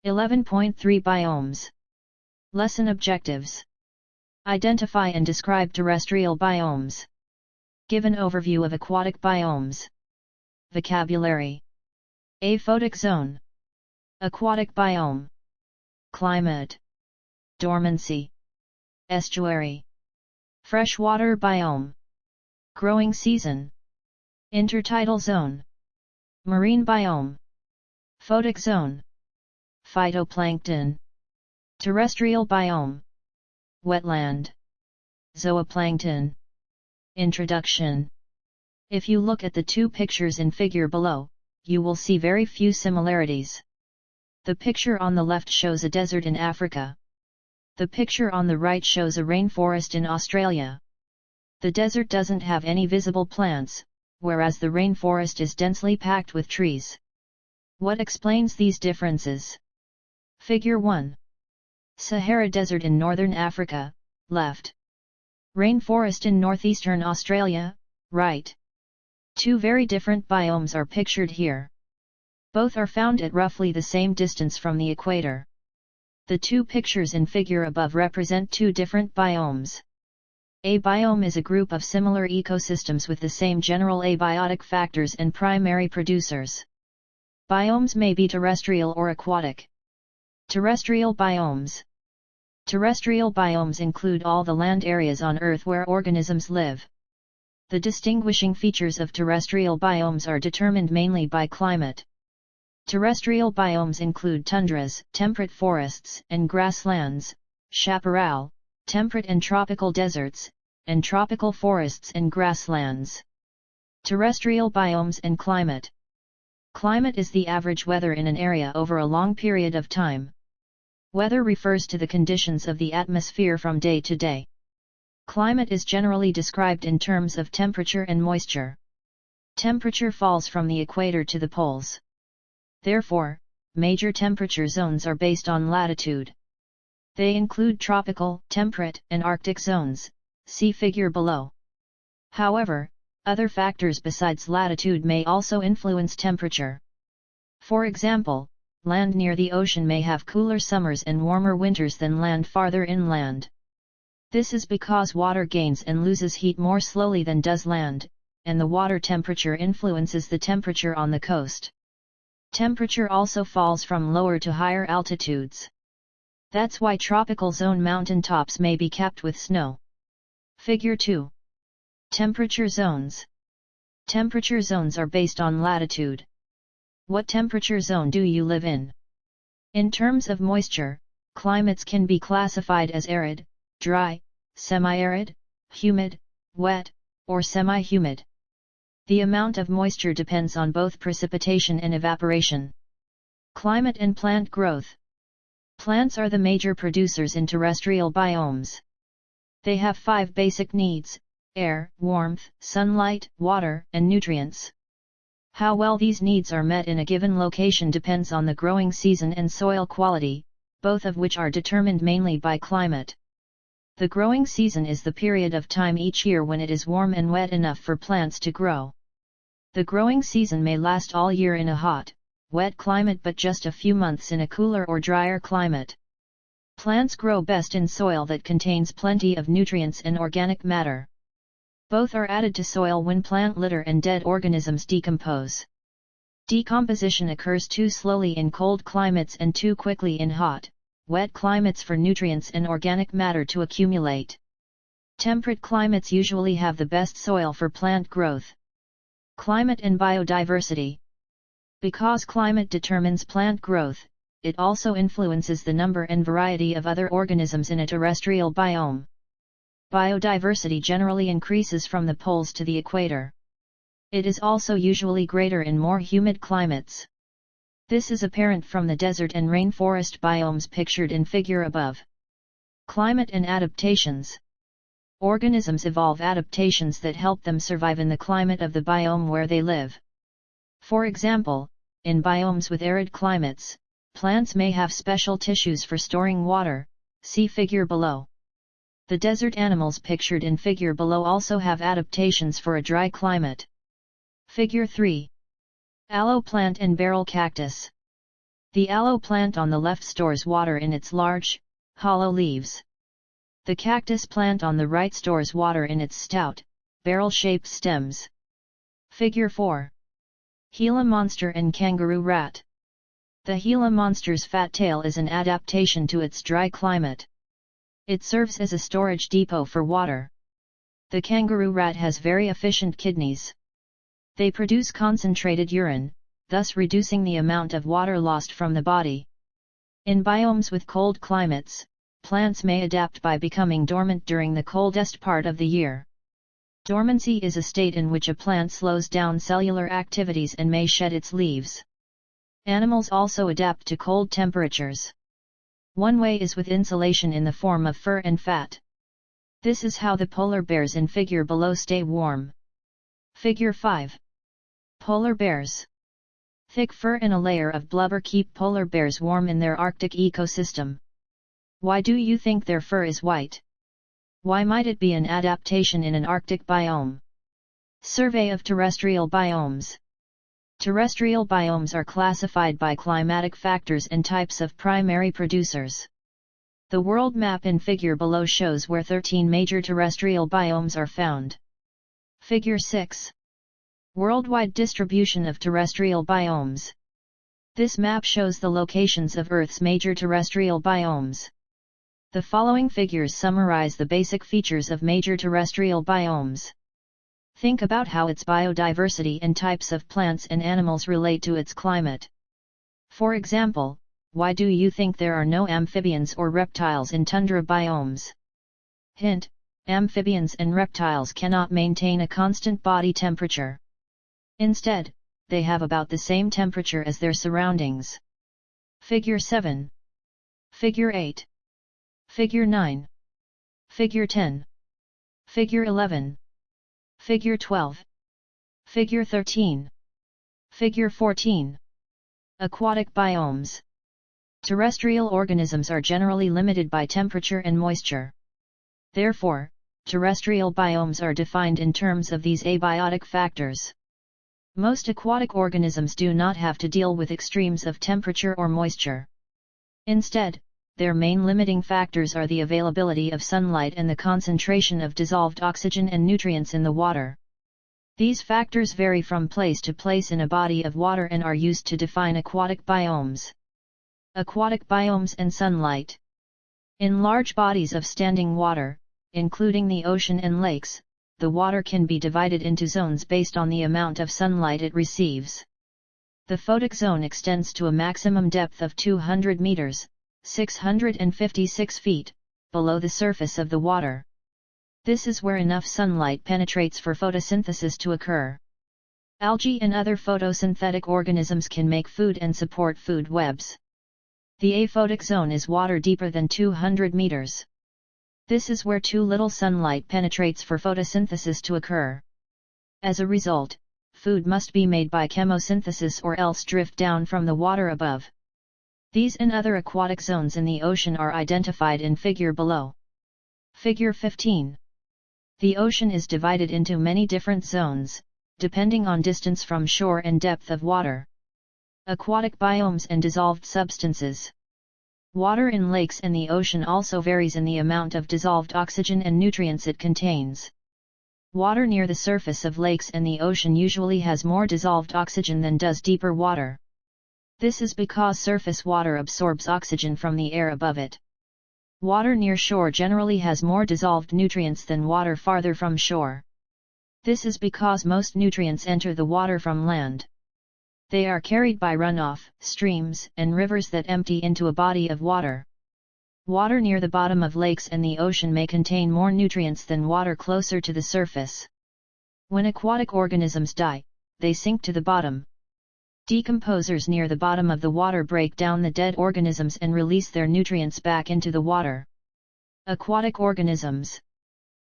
11.3 Biomes. Lesson Objectives. Identify and describe terrestrial biomes. Give an overview of aquatic biomes. Vocabulary. Aphotic zone. Aquatic biome. Climate. Dormancy. Estuary. Freshwater biome. Growing season. Intertidal zone. Marine biome. Photic zone. Phytoplankton. Terrestrial biome. Wetland. Zooplankton. Introduction. If you look at the two pictures in figure below, you will see very few similarities. The picture on the left shows a desert in Africa. The picture on the right shows a rainforest in Australia. The desert doesn't have any visible plants, whereas the rainforest is densely packed with trees. What explains these differences? Figure 1. Sahara Desert in northern Africa, left. Rainforest in northeastern Australia, right. Two very different biomes are pictured here. Both are found at roughly the same distance from the equator. The two pictures in figure above represent two different biomes. A biome is a group of similar ecosystems with the same general abiotic factors and primary producers. Biomes may be terrestrial or aquatic. Terrestrial biomes. Terrestrial biomes include all the land areas on Earth where organisms live. The distinguishing features of terrestrial biomes are determined mainly by climate. Terrestrial biomes include tundras, temperate forests and grasslands, chaparral, temperate and tropical deserts, and tropical forests and grasslands. Terrestrial biomes and climate. Climate is the average weather in an area over a long period of time. Weather refers to the conditions of the atmosphere from day to day. Climate is generally described in terms of temperature and moisture. Temperature falls from the equator to the poles. Therefore, major temperature zones are based on latitude. They include tropical, temperate, and Arctic zones, see figure below. However, other factors besides latitude may also influence temperature. For example, land near the ocean may have cooler summers and warmer winters than land farther inland. This is because water gains and loses heat more slowly than does land, and the water temperature influences the temperature on the coast. Temperature also falls from lower to higher altitudes. That's why tropical zone mountain tops may be capped with snow. Figure 2. Temperature zones. Temperature zones are based on latitude. What temperature zone do you live in? In terms of moisture, climates can be classified as arid, dry, semi-arid, humid, wet, or semi-humid. The amount of moisture depends on both precipitation and evaporation. Climate and plant growth. Plants are the major producers in terrestrial biomes. They have 5 basic needs: air, warmth, sunlight, water, and nutrients. How well these needs are met in a given location depends on the growing season and soil quality, both of which are determined mainly by climate. The growing season is the period of time each year when it is warm and wet enough for plants to grow. The growing season may last all year in a hot, wet climate but just a few months in a cooler or drier climate. Plants grow best in soil that contains plenty of nutrients and organic matter. Both are added to soil when plant litter and dead organisms decompose. Decomposition occurs too slowly in cold climates and too quickly in hot, wet climates for nutrients and organic matter to accumulate. Temperate climates usually have the best soil for plant growth. Climate and biodiversity. Because climate determines plant growth, it also influences the number and variety of other organisms in a terrestrial biome. Biodiversity generally increases from the poles to the equator. It is also usually greater in more humid climates. This is apparent from the desert and rainforest biomes pictured in figure above. Climate and adaptations. Organisms evolve adaptations that help them survive in the climate of the biome where they live. For example, in biomes with arid climates, plants may have special tissues for storing water, see figure below. The desert animals pictured in figure below also have adaptations for a dry climate. Figure 3. Aloe plant and barrel cactus. The aloe plant on the left stores water in its large, hollow leaves. The cactus plant on the right stores water in its stout, barrel-shaped stems. Figure 4. Gila monster and kangaroo rat. The Gila monster's fat tail is an adaptation to its dry climate. It serves as a storage depot for water. The kangaroo rat has very efficient kidneys. They produce concentrated urine, thus reducing the amount of water lost from the body. In biomes with cold climates, plants may adapt by becoming dormant during the coldest part of the year. Dormancy is a state in which a plant slows down cellular activities and may shed its leaves. Animals also adapt to cold temperatures. One way is with insulation in the form of fur and fat. This is how the polar bears in figure below stay warm. Figure 5. Polar bears. Thick fur and a layer of blubber keep polar bears warm in their Arctic ecosystem. Why do you think their fur is white? Why might it be an adaptation in an Arctic biome? Survey of terrestrial biomes. Terrestrial biomes are classified by climatic factors and types of primary producers. The world map in figure below shows where 13 major terrestrial biomes are found. Figure 6. Worldwide distribution of terrestrial biomes. This map shows the locations of Earth's major terrestrial biomes. The following figures summarize the basic features of major terrestrial biomes. Think about how its biodiversity and types of plants and animals relate to its climate. For example, why do you think there are no amphibians or reptiles in tundra biomes? Hint: amphibians and reptiles cannot maintain a constant body temperature. Instead, they have about the same temperature as their surroundings. Figure 7. Figure 8. Figure 9. Figure 10. Figure 11. Figure 12. Figure 13. Figure 14. Aquatic biomes. Terrestrial organisms are generally limited by temperature and moisture. Therefore, terrestrial biomes are defined in terms of these abiotic factors. Most aquatic organisms do not have to deal with extremes of temperature or moisture. Instead, their main limiting factors are the availability of sunlight and the concentration of dissolved oxygen and nutrients in the water. These factors vary from place to place in a body of water and are used to define aquatic biomes. Aquatic biomes and sunlight. In large bodies of standing water, including the ocean and lakes, the water can be divided into zones based on the amount of sunlight it receives. The photic zone extends to a maximum depth of 200 meters, 656 feet, below the surface of the water. This is where enough sunlight penetrates for photosynthesis to occur. Algae and other photosynthetic organisms can make food and support food webs. The aphotic zone is water deeper than 200 meters. This is where too little sunlight penetrates for photosynthesis to occur. As a result, food must be made by chemosynthesis or else drift down from the water above. These and other aquatic zones in the ocean are identified in figure below. Figure 15. The ocean is divided into many different zones, depending on distance from shore and depth of water. Aquatic biomes and dissolved substances. Water in lakes and the ocean also varies in the amount of dissolved oxygen and nutrients it contains. Water near the surface of lakes and the ocean usually has more dissolved oxygen than does deeper water. This is because surface water absorbs oxygen from the air above it. Water near shore generally has more dissolved nutrients than water farther from shore. This is because most nutrients enter the water from land. They are carried by runoff, streams, and rivers that empty into a body of water. Water near the bottom of lakes and the ocean may contain more nutrients than water closer to the surface. When aquatic organisms die, they sink to the bottom. Decomposers near the bottom of the water break down the dead organisms and release their nutrients back into the water. Aquatic organisms.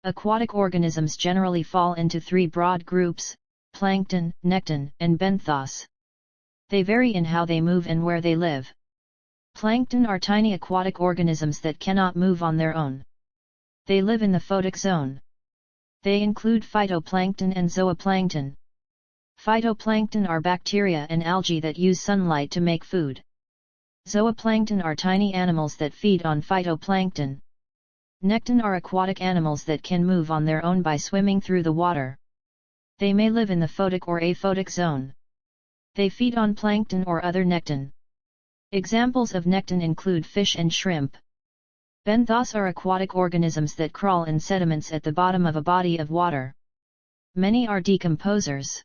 Aquatic organisms generally fall into three broad groups: plankton, nekton, and benthos. They vary in how they move and where they live. Plankton are tiny aquatic organisms that cannot move on their own. They live in the photic zone. They include phytoplankton and zooplankton. Phytoplankton are bacteria and algae that use sunlight to make food. Zooplankton are tiny animals that feed on phytoplankton. Nekton are aquatic animals that can move on their own by swimming through the water. They may live in the photic or aphotic zone. They feed on plankton or other nekton. Examples of nekton include fish and shrimp. Benthos are aquatic organisms that crawl in sediments at the bottom of a body of water. Many are decomposers.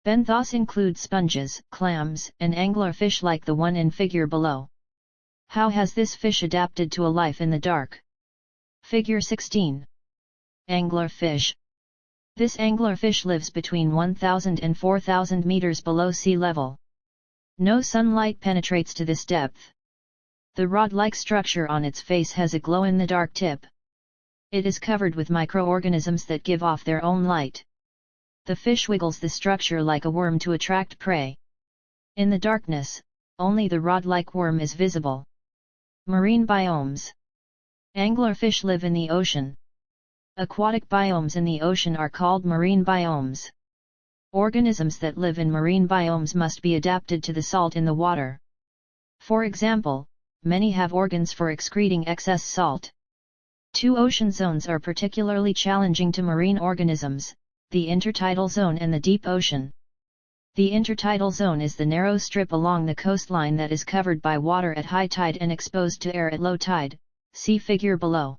Benthos include sponges, clams, and anglerfish like the one in figure below. How has this fish adapted to a life in the dark? Figure 16. Anglerfish. This anglerfish lives between 1,000 and 4,000 meters below sea level. No sunlight penetrates to this depth. The rod-like structure on its face has a glow-in-the-dark tip. It is covered with microorganisms that give off their own light. The fish wiggles the structure like a worm to attract prey. In the darkness, only the rod-like worm is visible. Marine biomes. Anglerfish live in the ocean. Aquatic biomes in the ocean are called marine biomes. Organisms that live in marine biomes must be adapted to the salt in the water. For example, many have organs for excreting excess salt. Two ocean zones are particularly challenging to marine organisms, the intertidal zone and the deep ocean. The intertidal zone is the narrow strip along the coastline that is covered by water at high tide and exposed to air at low tide, see figure below.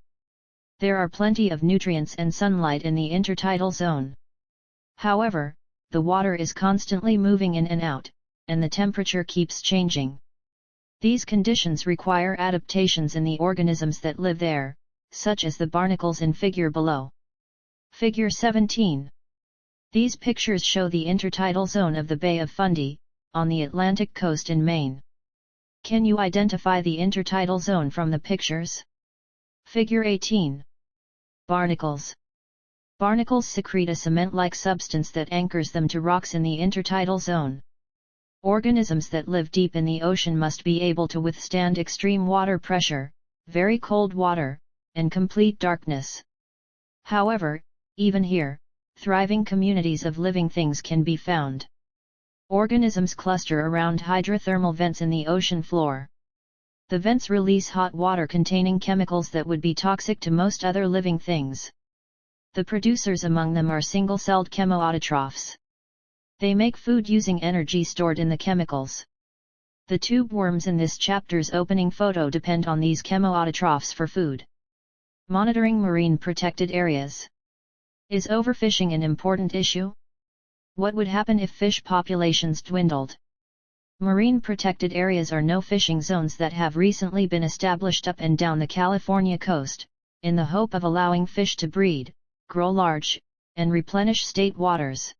There are plenty of nutrients and sunlight in the intertidal zone. However, the water is constantly moving in and out, and the temperature keeps changing. These conditions require adaptations in the organisms that live there, such as the barnacles in figure below. Figure 17. These pictures show the intertidal zone of the Bay of Fundy, on the Atlantic coast in Maine. Can you identify the intertidal zone from the pictures? Figure 18. Barnacles. Barnacles secrete a cement-like substance that anchors them to rocks in the intertidal zone. Organisms that live deep in the ocean must be able to withstand extreme water pressure, very cold water, and complete darkness. However, even here, thriving communities of living things can be found. Organisms cluster around hydrothermal vents in the ocean floor. The vents release hot water containing chemicals that would be toxic to most other living things. The producers among them are single-celled chemoautotrophs. They make food using energy stored in the chemicals. The tube worms in this chapter's opening photo depend on these chemoautotrophs for food. Monitoring marine protected areas. Is overfishing an important issue? What would happen if fish populations dwindled? Marine protected areas are no-fishing zones that have recently been established up and down the California coast, in the hope of allowing fish to breed, grow large, and replenish state waters.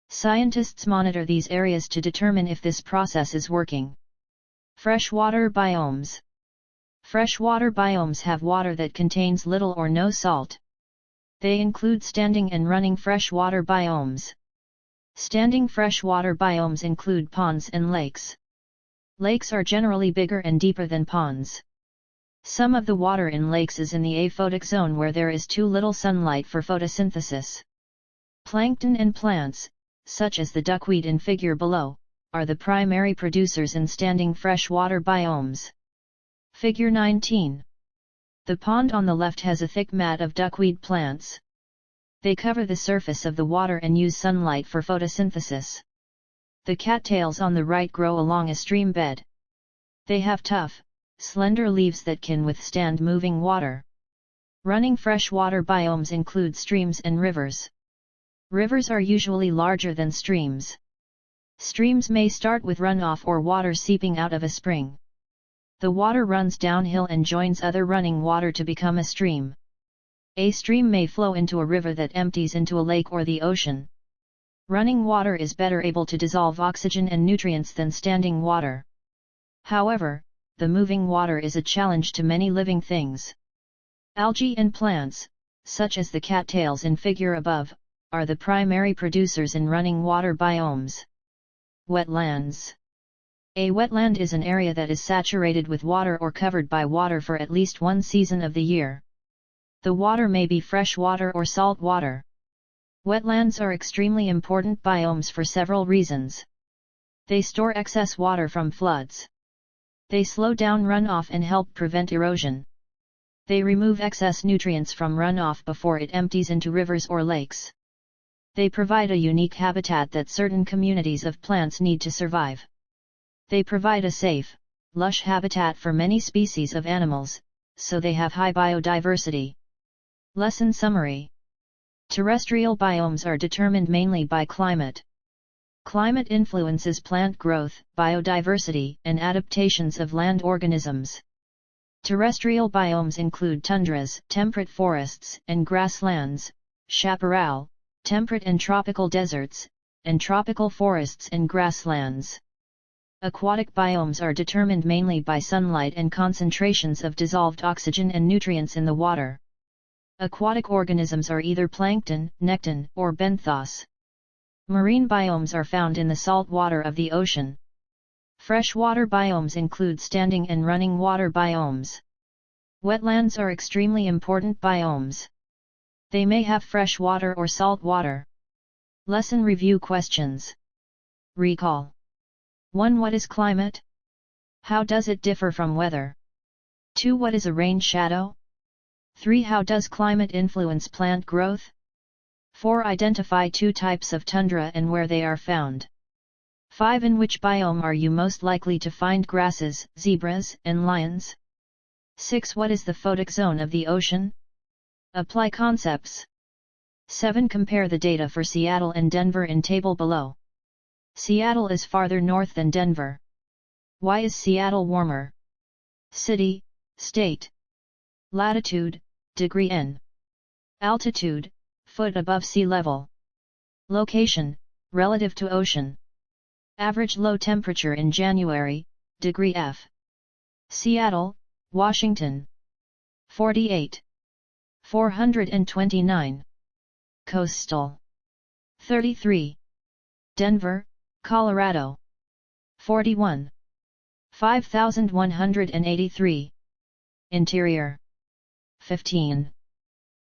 Scientists monitor these areas to determine if this process is working. Freshwater biomes. Freshwater biomes have water that contains little or no salt. They include standing and running freshwater biomes. Standing freshwater biomes include ponds and lakes. Lakes are generally bigger and deeper than ponds. Some of the water in lakes is in the aphotic zone where there is too little sunlight for photosynthesis. Plankton and plants, such as the duckweed in figure below, are the primary producers in standing freshwater biomes. Figure 19. The pond on the left has a thick mat of duckweed plants. They cover the surface of the water and use sunlight for photosynthesis. The cattails on the right grow along a stream bed. They have tough, slender leaves that can withstand moving water. Running freshwater biomes include streams and rivers. Rivers are usually larger than streams. Streams may start with runoff or water seeping out of a spring. The water runs downhill and joins other running water to become a stream. A stream may flow into a river that empties into a lake or the ocean. Running water is better able to dissolve oxygen and nutrients than standing water. However, the moving water is a challenge to many living things. Algae and plants, such as the cattails in figure above, are the primary producers in running water biomes. Wetlands. A wetland is an area that is saturated with water or covered by water for at least one season of the year. The water may be fresh water or salt water. Wetlands are extremely important biomes for several reasons. They store excess water from floods. They slow down runoff and help prevent erosion. They remove excess nutrients from runoff before it empties into rivers or lakes. They provide a unique habitat that certain communities of plants need to survive. They provide a safe, lush habitat for many species of animals, so they have high biodiversity. Lesson summary. Terrestrial biomes are determined mainly by climate. Climate influences plant growth, biodiversity, and adaptations of land organisms. Terrestrial biomes include tundras, temperate forests, and grasslands, chaparral, temperate and tropical deserts, and tropical forests and grasslands. Aquatic biomes are determined mainly by sunlight and concentrations of dissolved oxygen and nutrients in the water. Aquatic organisms are either plankton, nekton, or benthos. Marine biomes are found in the salt water of the ocean. Freshwater biomes include standing and running water biomes. Wetlands are extremely important biomes. They may have fresh water or salt water. Lesson review questions. Recall. 1. What is climate? How does it differ from weather? 2. What is a rain shadow? 3. How does climate influence plant growth? 4. Identify 2 types of tundra and where they are found. 5. In which biome are you most likely to find grasses, zebras, and lions? 6. What is the photic zone of the ocean? Apply concepts. 7. Compare the data for Seattle and Denver in table below. Seattle is farther north than Denver. Why is Seattle warmer? City, state. Latitude, degree N. Altitude, foot above sea level. Location, relative to ocean. Average low temperature in January, degree F. Seattle, Washington. 48. 429. Coastal. 33. Denver, Colorado. 41. 5183. Interior. 15.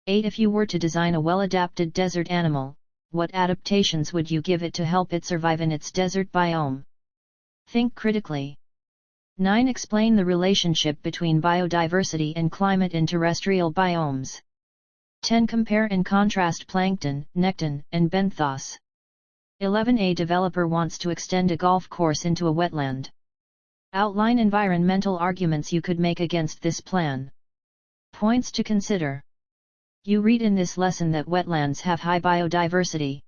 8. If you were to design a well-adapted desert animal, what adaptations would you give it to help it survive in its desert biome? Think critically. 9. Explain the relationship between biodiversity and climate in terrestrial biomes. 10. Compare and contrast plankton, nekton, and benthos. 11. A developer wants to extend a golf course into a wetland. Outline environmental arguments you could make against this plan. Points to consider. You read in this lesson that wetlands have high biodiversity.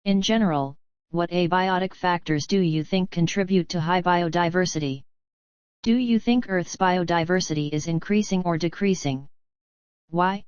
In general, what abiotic factors do you think contribute to high biodiversity? Do you think Earth's biodiversity is increasing or decreasing? Why?